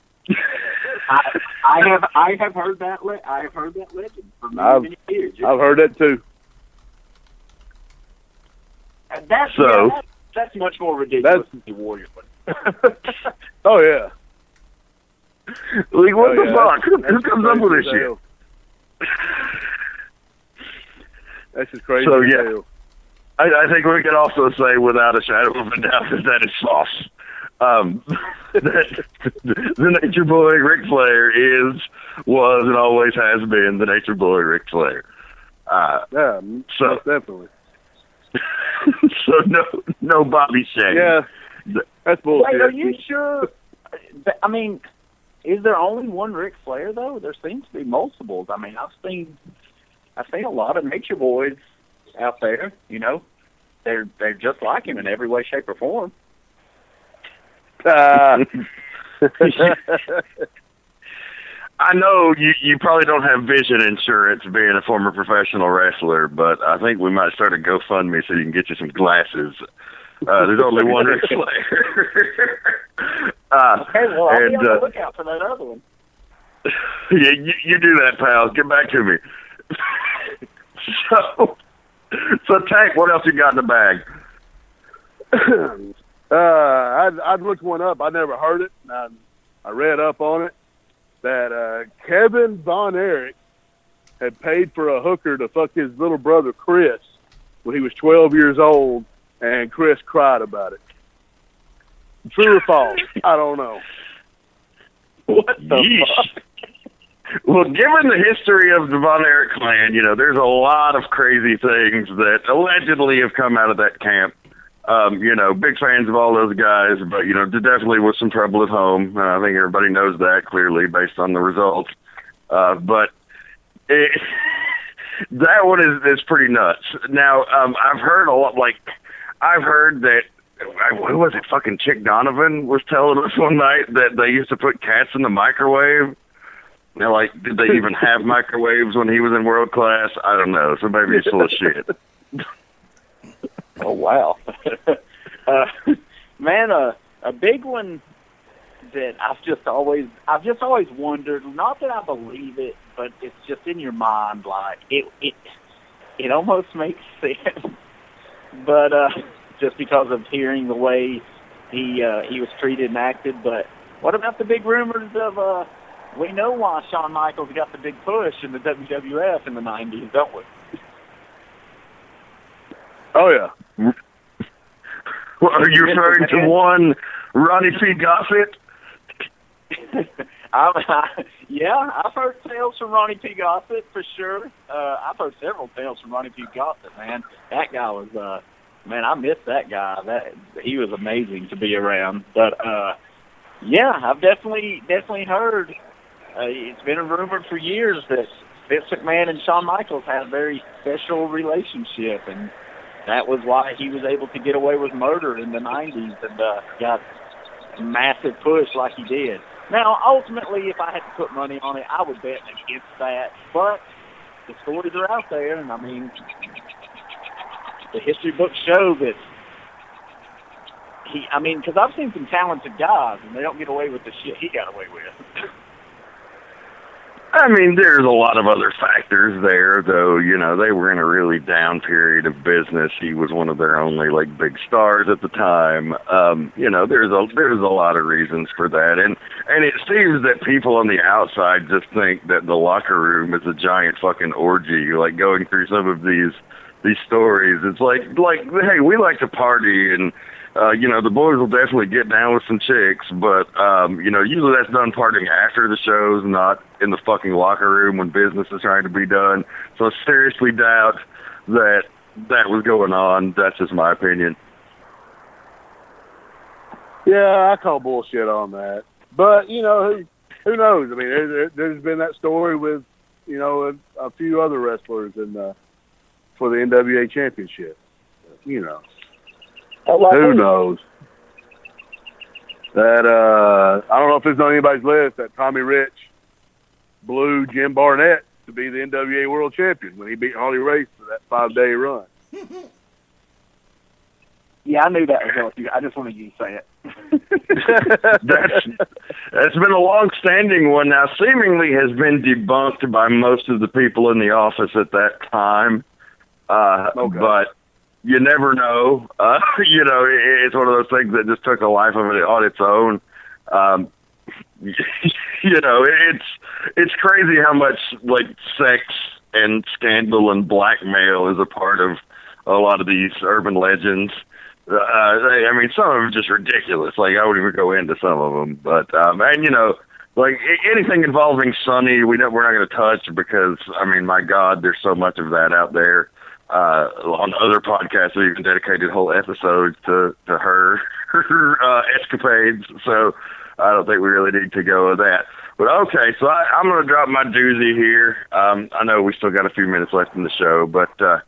I have heard that. I have heard that legend for many years. I've heard that too. That's much more ridiculous than the Warrior one. Oh yeah. What the fuck? Who comes up with this shit? That's just crazy. So yeah. I think we can also say without a shadow of a doubt that is false. The Nature Boy Ric Flair was, and always has been the Nature Boy Ric Flair. Yeah, so definitely. So no Bobby Shane. Yeah, that's bullshit. Wait, are you sure? I mean, is there only one Ric Flair though? There seems to be multiples. I mean, I've seen a lot of Nature Boys out there. They're just like him in every way, shape, or form. I know you probably don't have vision insurance being a former professional wrestler, but I think we might start a GoFundMe so you can get you some glasses. There's only one Ric Flair. Okay, well, I'll be on the lookout for that other one. Yeah, you do that, pal. Get back to me. So Tank, what else you got in the bag? I'd looked one up. I never heard it. I read up on it that Kevin Von Erich had paid for a hooker to fuck his little brother Chris when he was 12 years old, and Chris cried about it. True or false? I don't know. What the fuck? Well, given the history of the Von Erich clan, there's a lot of crazy things that allegedly have come out of that camp. Big fans of all those guys, but, there definitely was some trouble at home. I think everybody knows that clearly based on the results. But that one is pretty nuts. Now, I've heard a lot, I've heard that, who was it, fucking Chick Donovan was telling us one night that they used to put cats in the microwave. Now, did they even have microwaves when he was in World Class? I don't know. So maybe it's full of shit. Oh, wow. Man, a big one that I've just always wondered, not that I believe it, but it's just in your mind, it almost makes sense. But just because of hearing the way he was treated and acted. But what about the big rumors of we know why Shawn Michaels got the big push in the WWF in the 90s, don't we? Oh, yeah. Well, are you referring to one Ronnie P. Gossett? Yeah, I've heard tales from Ronnie P. Gossett for sure. I've heard several tales from Ronnie P. Gossett, man. That guy was, I miss that guy. He was amazing to be around. But, yeah, I've definitely heard. It's been rumored for years that Vince McMahon and Shawn Michaels had a very special relationship, and that was why he was able to get away with murder in the 90s and got a massive push like he did. Now, ultimately, if I had to put money on it, I would bet against that. But the stories are out there, and, the history books show that because I've seen some talented guys, and they don't get away with the shit he got away with. There's a lot of other factors there, though. They were in a really down period of business. He was one of their only big stars at the time. There's a lot of reasons for that, and it seems that people on the outside just think that the locker room is a giant fucking orgy. Going through some of these stories, it's like hey, we like to party and. The boys will definitely get down with some chicks, but, usually that's done partying after the shows, not in the fucking locker room when business is trying to be done. So I seriously doubt that was going on. That's just my opinion. Yeah, I call bullshit on that. But, who knows? There's been that story with, a few other wrestlers for the NWA Championship. Who knows? That I don't know if it's on anybody's list that Tommy Rich blew Jim Barnett to be the NWA World Champion when he beat Harley Race for that 5-day run. Yeah, I knew that was going to. I just wanted you to say it. That's been a long-standing one now. Seemingly has been debunked by most of the people in the office at that time. Okay. But you never know. It's one of those things that just took a life of it on its own. It's crazy how much sex and scandal and blackmail is a part of a lot of these urban legends. Some of them are just ridiculous. I wouldn't even go into some of them, but anything involving Sonny, we're not going to touch because my God, there's so much of that out there. On other podcasts, we even dedicated whole episodes to her escapades. So I don't think we really need to go with that. But okay, so I'm going to drop my doozy here. I know we still got a few minutes left in the show, but I'm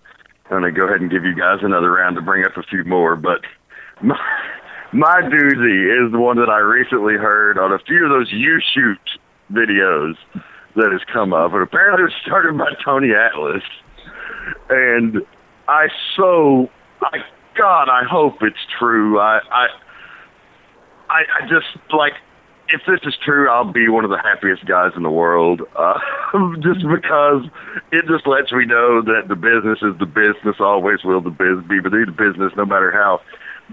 going to go ahead and give you guys another round to bring up a few more. But my doozy is the one that I recently heard on a few of those You Shoot videos that has come up. And apparently it was started by Tony Atlas. And I hope it's true. I just if this is true, I'll be one of the happiest guys in the world. Just because it just lets me know that the business is the business, always will be the business, no matter how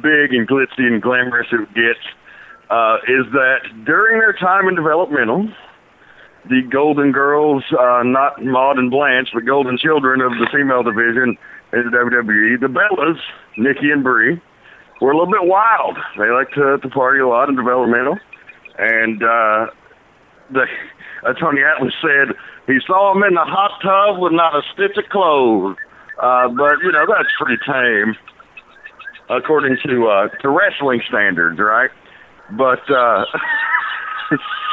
big and glitzy and glamorous it gets. Is that during their time in developmental, the Golden Girls, not Maud and Blanche, but Golden Children of the female division in the WWE, the Bellas, Nikki and Brie, were a little bit wild. They like to party a lot in developmental. And Tony Atlas said he saw him in the hot tub with not a stitch of clothes. But, that's pretty tame, according to wrestling standards, right? But,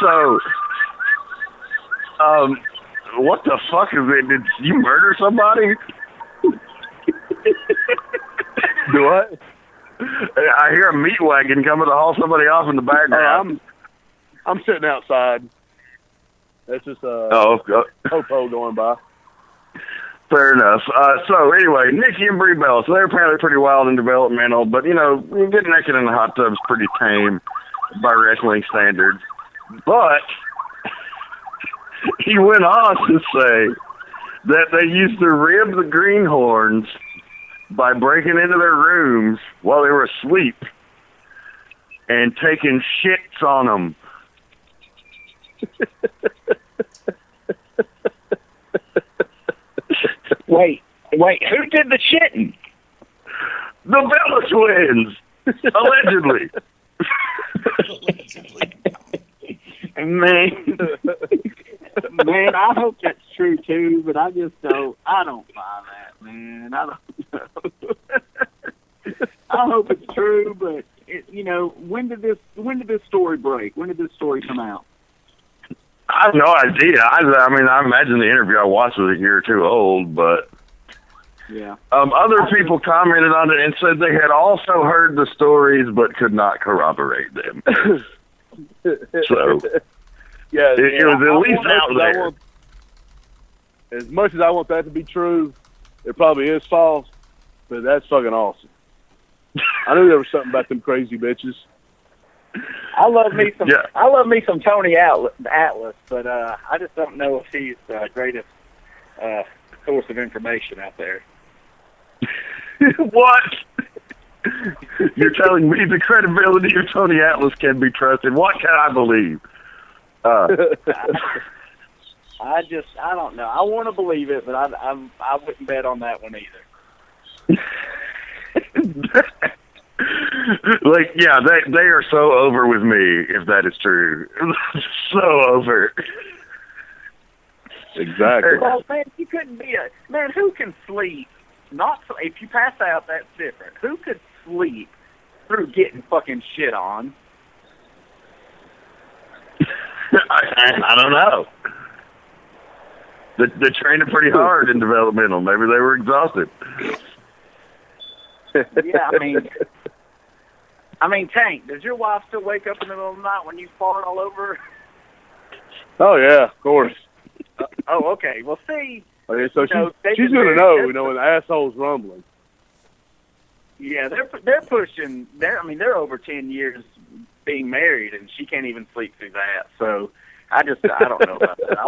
so, what the fuck is it? Did you murder somebody? Do what? I hear a meat wagon coming to haul somebody off in the background. I'm sitting outside. It's just a Popo going by. Fair enough. So anyway, Nikki and Brie Bella, so they're apparently pretty wild and developmental, but getting naked in the hot tub is pretty tame by wrestling standards. But he went on to say that they used to rib the greenhorns by breaking into their rooms while they were asleep and taking shits on them. Wait, who did the shitting? The Bella twins, allegedly. Man, I hope that's true too, but I don't buy that, man. I don't know. I hope it's true, but when did this story break? When did this story come out? I have no idea. I imagine the interview I watched was a year or two old, but yeah. Other people commented on it and said they had also heard the stories but could not corroborate them. So, yeah, it was at least out there. As much as I want that to be true, it probably is false, but that's fucking awesome. I knew there was something about them crazy bitches. I love me some Tony Atlas, but I just don't know if he's the greatest source of information out there. What? You're telling me the credibility of Tony Atlas can be trusted? What can I believe? I don't know. I want to believe it, but I wouldn't bet on that one either. They are so over with me if that is true. So over. Exactly. Well, man, you couldn't be man. Who can sleep? If you pass out, that's different. Who could sleep through getting fucking shit on? I don't know. They trained it pretty hard in developmental. Maybe they were exhausted. Yeah, I mean, Tank, does your wife still wake up in the middle of the night when you fart all over her? Oh, yeah, of course. Okay. Well, see. Okay, so she's going to know, when the asshole's rumbling. Yeah, they're pushing. They're over 10 years being married, and she can't even sleep through that. So I don't know about that.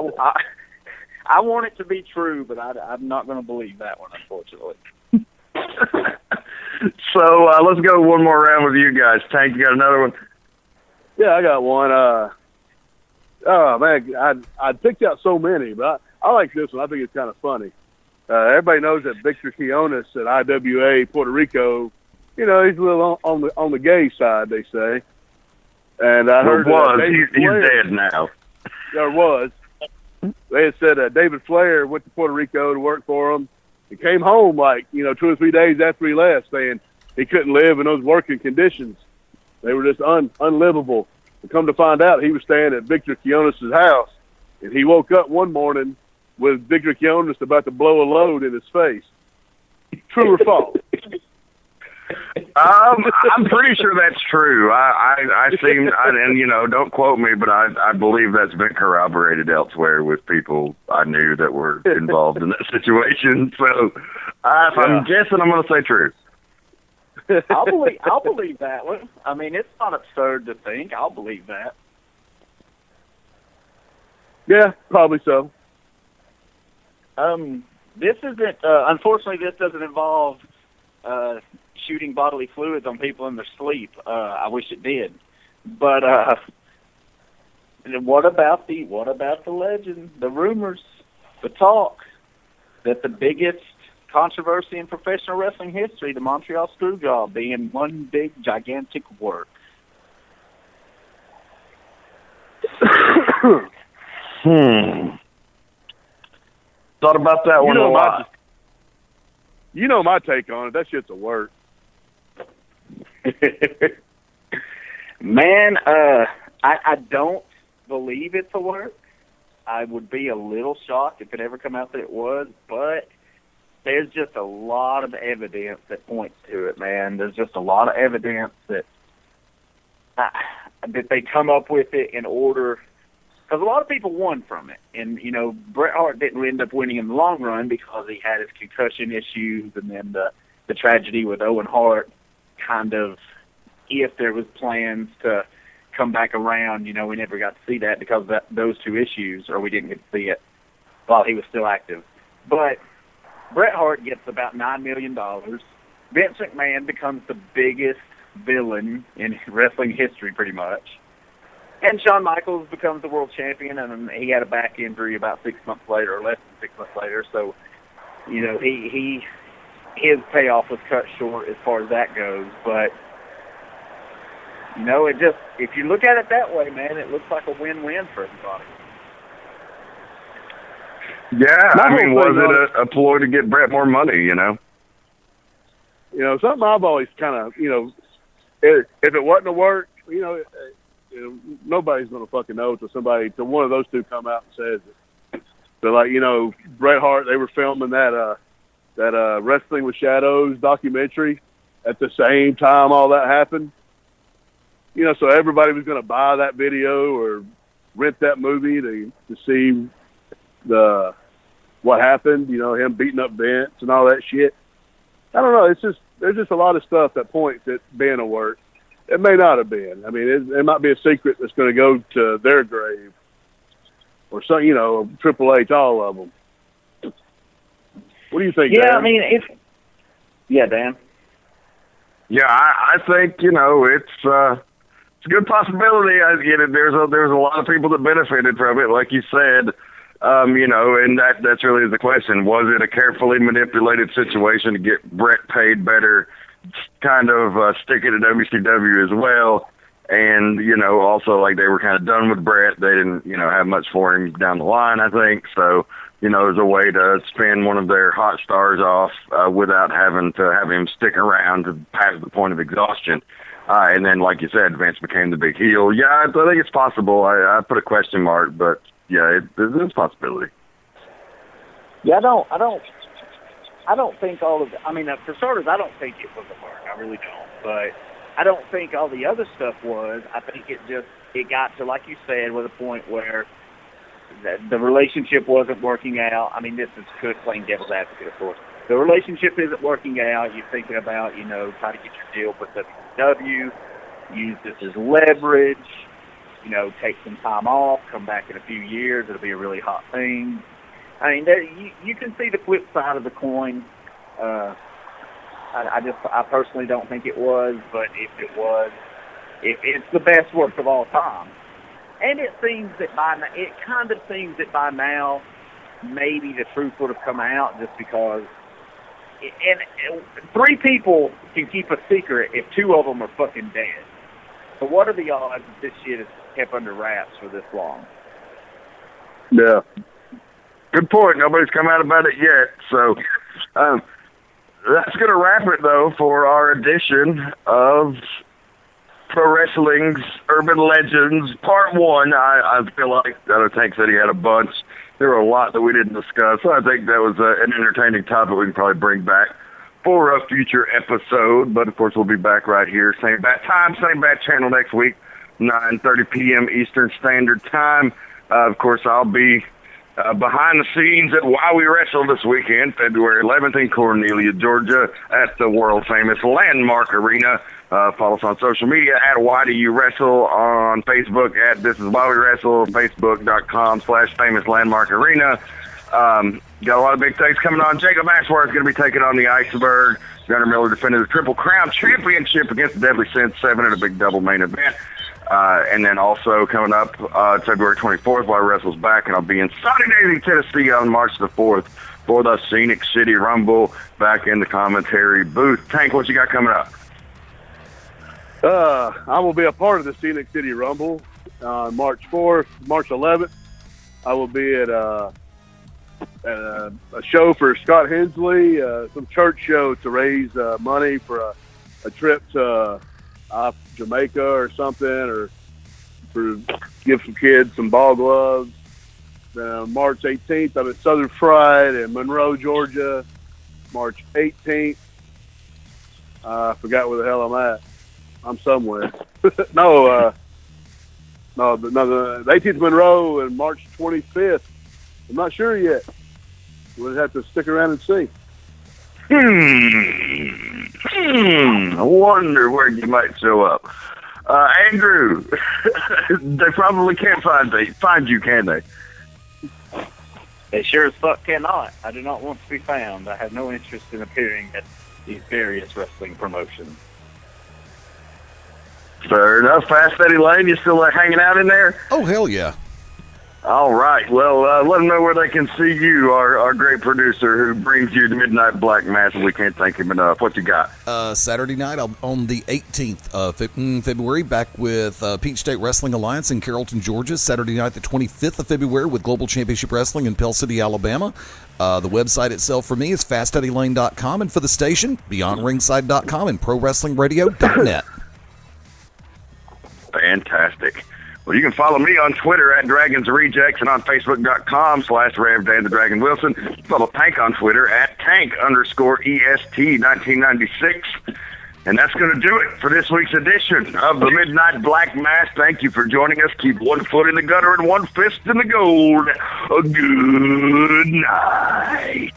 I want it to be true, but I'm not going to believe that one, unfortunately. So let's go one more round with you guys. Tank, you got another one? Yeah, I got one. Oh man, I picked out so many, but I like this one. I think it's kind of funny. Everybody knows that Victor Quiones at IWA Puerto Rico, he's a little on the gay side, they say. And I heard he's dead now. There was. They had said David Flair went to Puerto Rico to work for him. He came home 2 or 3 days after he left, saying he couldn't live in those working conditions. They were just unlivable. And come to find out, he was staying at Victor Quiones' house, and he woke up one morning with Victor Quiones about to blow a load in his face. True or false? I'm pretty sure that's true. Don't quote me, but I believe that's been corroborated elsewhere with people I knew that were involved in that situation. So if I'm guessing, I'm going to say true. I'll believe that one. I mean, it's not absurd to think. I'll believe that. Yeah, probably so. This isn't. Unfortunately, this doesn't involve shooting bodily fluids on people in their sleep. I wish it did. But what about the legend, the rumors, the talk that the biggest controversy in professional wrestling history, the Montreal Screwjob, being one big gigantic work? Thought about that one a lot. You know my take on it. That shit's a work. Man, I don't believe it's a work. I would be a little shocked if it ever come out that it was, but there's just a lot of evidence that points to it, man. There's just a lot of evidence that they come up with it in order, because a lot of people won from it. And, you know, Bret Hart didn't end up winning in the long run because he had his concussion issues, and then the tragedy with Owen Hart kind of, if there was plans to come back around, you know, we never got to see that because of those two issues, or we didn't get to see it while he was still active. But Bret Hart gets about $9 million. Vince McMahon becomes the biggest villain in wrestling history, pretty much. And Shawn Michaels becomes the world champion, and he had a back injury about 6 months later, or less than 6 months later. So, you know, his payoff was cut short as far as that goes. But, you know, it just, if you look at it that way, man, it looks like a win-win for everybody. Yeah, I mean, was it a ploy to get Bret more money, you know? You know, something I've always kind of, you know, if it wasn't a work, you know, nobody's going to fucking know till one of those two come out and says it. So, like, you know, Bret Hart, they were filming that Wrestling with Shadows documentary at the same time all that happened. You know, so everybody was going to buy that video or rent that movie to see what happened, you know, him beating up Vince and all that shit. I don't know. There's just a lot of stuff that points at being a work. It may not have been. I mean, it might be a secret that's going to go to their grave, or some, you know, Triple H, all of them. What do you think? Yeah, Dan? I mean, Dan. Yeah, I think, you know, it's a good possibility. I get it. There's a lot of people that benefited from it, like you said. You know, and that's really the question. Was it a carefully manipulated situation to get Bret paid better, kind of stick it to WCW as well? And, you know, also, like, they were kind of done with Bret. They didn't, you know, have much for him down the line, I think. So, you know, it was a way to spin one of their hot stars off without having to have him stick around to past the point of exhaustion. And then, like you said, Vince became the big heel. Yeah, I think it's possible. I put a question mark, but yeah, there's a possibility. Yeah, I don't think all of. I mean, for starters, I don't think it was a work. I really don't. But I don't think all the other stuff was. I think it got to, like you said, with a point where the relationship wasn't working out. I mean, this is good playing devil's advocate, of course. The relationship isn't working out. You're thinking about, you know, trying to get your deal with WCW, use this as leverage. You know, take some time off, come back in a few years, it'll be a really hot thing. I mean, you can see the flip side of the coin. I personally don't think it was, but if it was, it's the best work of all time. And it seems that by now, maybe the truth would have come out, just because. And three people can keep a secret if two of them are fucking dead. So what are the odds that this shit is kept under wraps for this long? Yeah. Good point. Nobody's come out about it yet. So that's going to wrap it, though, for our edition of Pro Wrestling's Urban Legends Part 1. I feel like Tank said he had a bunch. There were a lot that we didn't discuss. So I think that was an entertaining topic we can probably bring back for a future episode. But, of course, we'll be back right here. Same bat time, same bat channel next week, 9:30 p.m. Eastern Standard Time. Of course, I'll be behind the scenes at Why We Wrestle this weekend, February 11th in Cornelia, Georgia, at the world-famous Landmark Arena. Follow us on social media at Why Do You Wrestle, on Facebook at This Is Why We Wrestle, Facebook.com/Famous Landmark Arena. Got a lot of big things coming on. Jacob Ashworth is going to be taking on the Iceberg. Gunnar Miller defended the Triple Crown Championship against the Deadly Sin 7 at a big double main event. And then also coming up February 24th, Why Wrestle's back, and I'll be in Sunny Daisy, Tennessee on March the 4th for the Scenic City Rumble, back in the commentary booth. Tank, what you got coming up? I will be a part of the Scenic City Rumble on March 4th, March 11th. I will be at a show for Scott Hensley, some church show to raise money for a trip to Jamaica or something, or for give some kids some ball gloves. March 18th, I'm at Southern Fried in Monroe, Georgia. March 18th, I forgot where the hell I'm at. I'm somewhere. The 18th Monroe and March 25th. I'm not sure yet. We'll have to stick around and see. I wonder where you might show up. Andrew, they probably can't find you, can they? They sure as fuck cannot. I do not want to be found. I have no interest in appearing at these various wrestling promotions. Fair enough. Fast Eddie Layne, you still hanging out in there? Oh, hell yeah. All right. Well, let them know where they can see you, our great producer who brings you the Midnight Black Mass, and we can't thank him enough. What you got? Saturday night on the 18th of February, back with Peach State Wrestling Alliance in Carrollton, Georgia. Saturday night, the 25th of February, with Global Championship Wrestling in Pell City, Alabama. The website itself for me is fasteddylane.com, and for the station, beyondringside.com and prowrestlingradio.net. Fantastic. Well, you can follow me on Twitter at Dragons Rejects and on Facebook.com/Rev Dan the Dragon Wilson. Follow Tank on Twitter at Tank_EST1996. And that's going to do it for this week's edition of the Midnight Black Mass. Thank you for joining us. Keep one foot in the gutter and one fist in the gold. A good night.